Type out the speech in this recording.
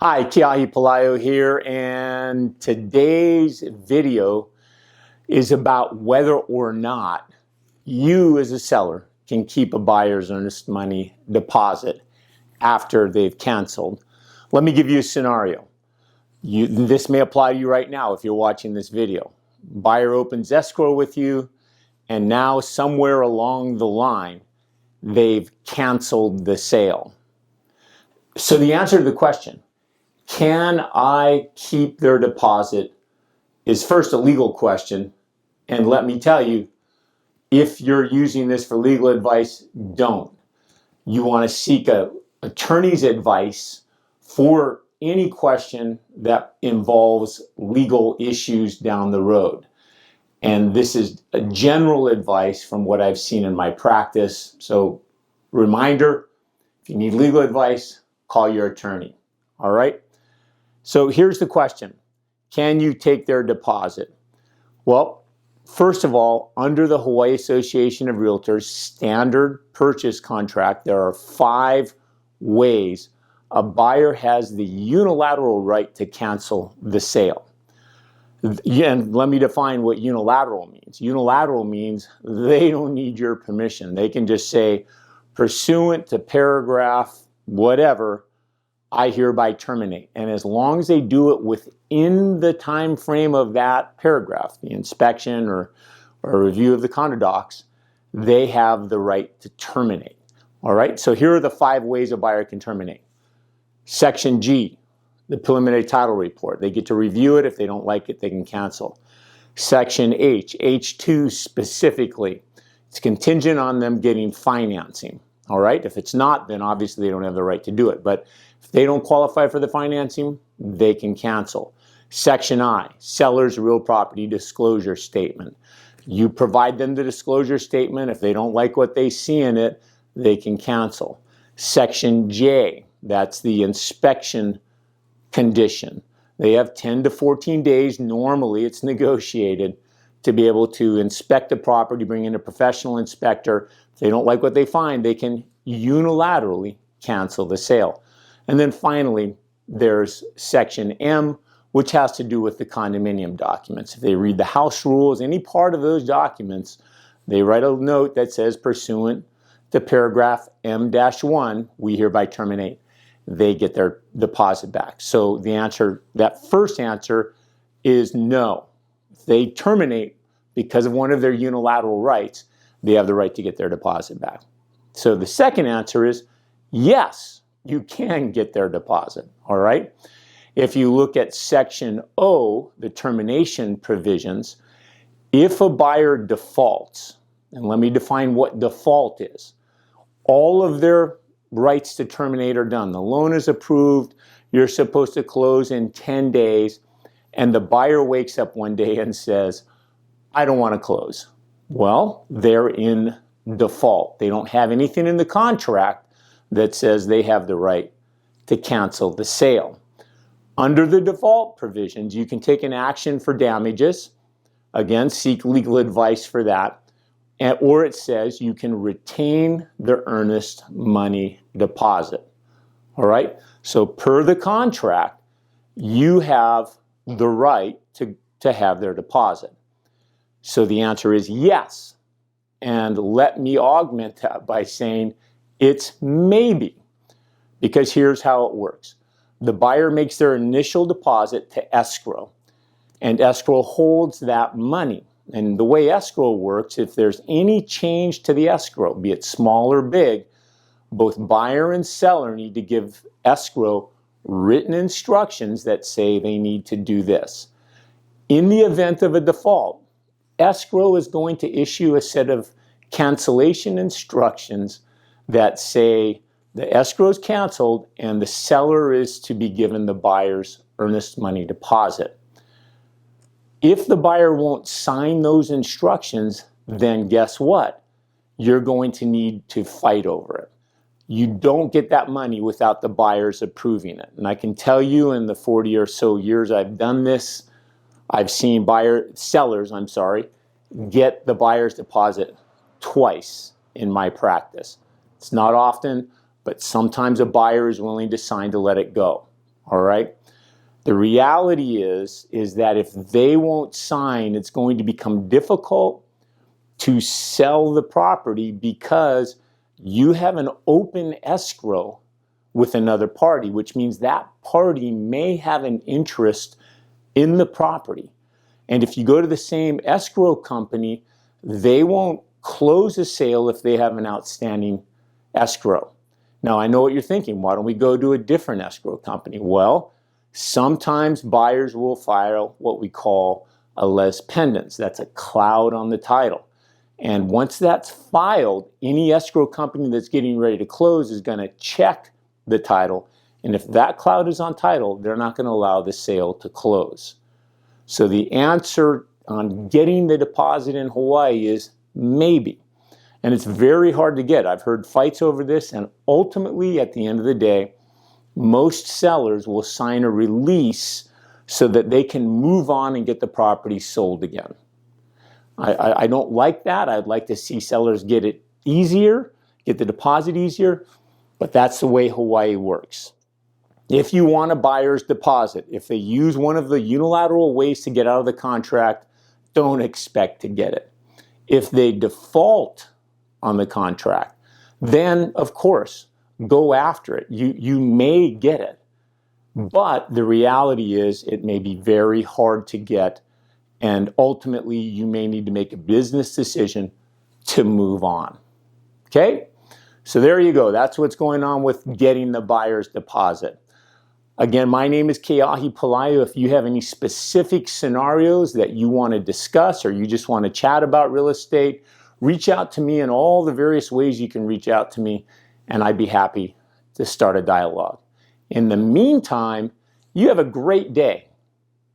Hi, Keahi Palayo here, and today's video is about whether or not you as a seller can keep a buyer's earnest money deposit after they've canceled. Let me give you a scenario. This may apply to you right now if you're watching this video. Buyer opens escrow with you, and now somewhere along the line, they've canceled the sale. So the answer to the question, can I keep their deposit, is first a legal question. And let me tell you, if you're using this for legal advice, don't. You want to seek an attorney's advice for any question that involves legal issues down the road. And this is a general advice from what I've seen in my practice. So reminder, if you need legal advice, call your attorney. All right? So here's the question. Can you take their deposit? Well, first of all, under the Hawaii Association of Realtors standard purchase contract, there are 5 ways a buyer has the unilateral right to cancel the sale. And let me define what unilateral means. Unilateral means they don't need your permission. They can just say, pursuant to paragraph whatever, I hereby terminate. And as long as they do it within the time frame of that paragraph, the inspection or a review of the condo docs, they have the right to terminate. All right, so here are the 5 ways a buyer can terminate. Section G, the preliminary title report. They get to review it. If they don't like it, they can cancel. Section H, H2 specifically, it's contingent on them getting financing. All right, if it's not, then obviously they don't have the right to do it. But if they don't qualify for the financing, they can cancel. Section I, seller's real property disclosure statement. You provide them the disclosure statement. If they don't like what they see in it, they can cancel. Section J, that's the inspection condition. They have 10 to 14 days, normally it's negotiated, to be able to inspect the property, bring in a professional inspector. If they don't like what they find, they can unilaterally cancel the sale. And then finally, there's Section M, which has to do with the condominium documents. If they read the house rules, any part of those documents, they write a note that says, pursuant to paragraph M-1, we hereby terminate. They get their deposit back. So the answer, that first answer is no. If they terminate because of one of their unilateral rights, they have the right to get their deposit back. So the second answer is yes, you can get their deposit, all right? If you look at Section O, the termination provisions, if a buyer defaults, and let me define what default is, all of their rights to terminate are done. The loan is approved, you're supposed to close in 10 days, and the buyer wakes up one day and says, I don't want to close. Well, they're in default. They don't have anything in the contract that says they have the right to cancel the sale. Under the default provisions, you can take an action for damages. Again, seek legal advice for that. Or it says you can retain the earnest money deposit. All right? So per the contract, you have the right to have their deposit. So the answer is yes. And let me augment that by saying it's maybe. Because here's how it works. The buyer makes their initial deposit to escrow, and escrow holds that money. And the way escrow works, if there's any change to the escrow, be it small or big, both buyer and seller need to give escrow written instructions that say they need to do this. In the event of a default, escrow is going to issue a set of cancellation instructions that say the escrow is canceled and the seller is to be given the buyer's earnest money deposit. If the buyer won't sign those instructions, then guess what? You're going to need to fight over it. You don't get that money without the buyers approving it. And I can tell you in the 40 or so years I've done this, I've seen sellers get the buyer's deposit twice in my practice. It's not often, but sometimes a buyer is willing to sign to let it go. all right? The reality is that if they won't sign, it's going to become difficult to sell the property because you have an open escrow with another party, which means that party may have an interest in the property. And if you go to the same escrow company, they won't close a sale if they have an outstanding escrow. Now, I know what you're thinking. Why don't we go to a different escrow company? Well, sometimes buyers will file what we call a les pendens. That's a cloud on the title. And once that's filed, any escrow company that's getting ready to close is going to check the title. And if that cloud is on title, they're not going to allow the sale to close. So the answer on getting the deposit in Hawaii is maybe. And it's very hard to get. I've heard fights over this, and ultimately, at the end of the day, most sellers will sign a release so that they can move on and get the property sold again. I don't like that. I'd like to see sellers get it easier, get the deposit easier, but that's the way Hawaii works. If you want a buyer's deposit, if they use one of the unilateral ways to get out of the contract, don't expect to get it. If they default on the contract, then of course, go after it. You may get it, but the reality is it may be very hard to get, and ultimately you may need to make a business decision to move on. Okay? So there you go. That's what's going on with getting the buyer's deposit. Again, my name is Keahi Palaio. If you have any specific scenarios that you want to discuss or you just want to chat about real estate, reach out to me in all the various ways you can reach out to me, and I'd be happy to start a dialogue. In the meantime, you have a great day.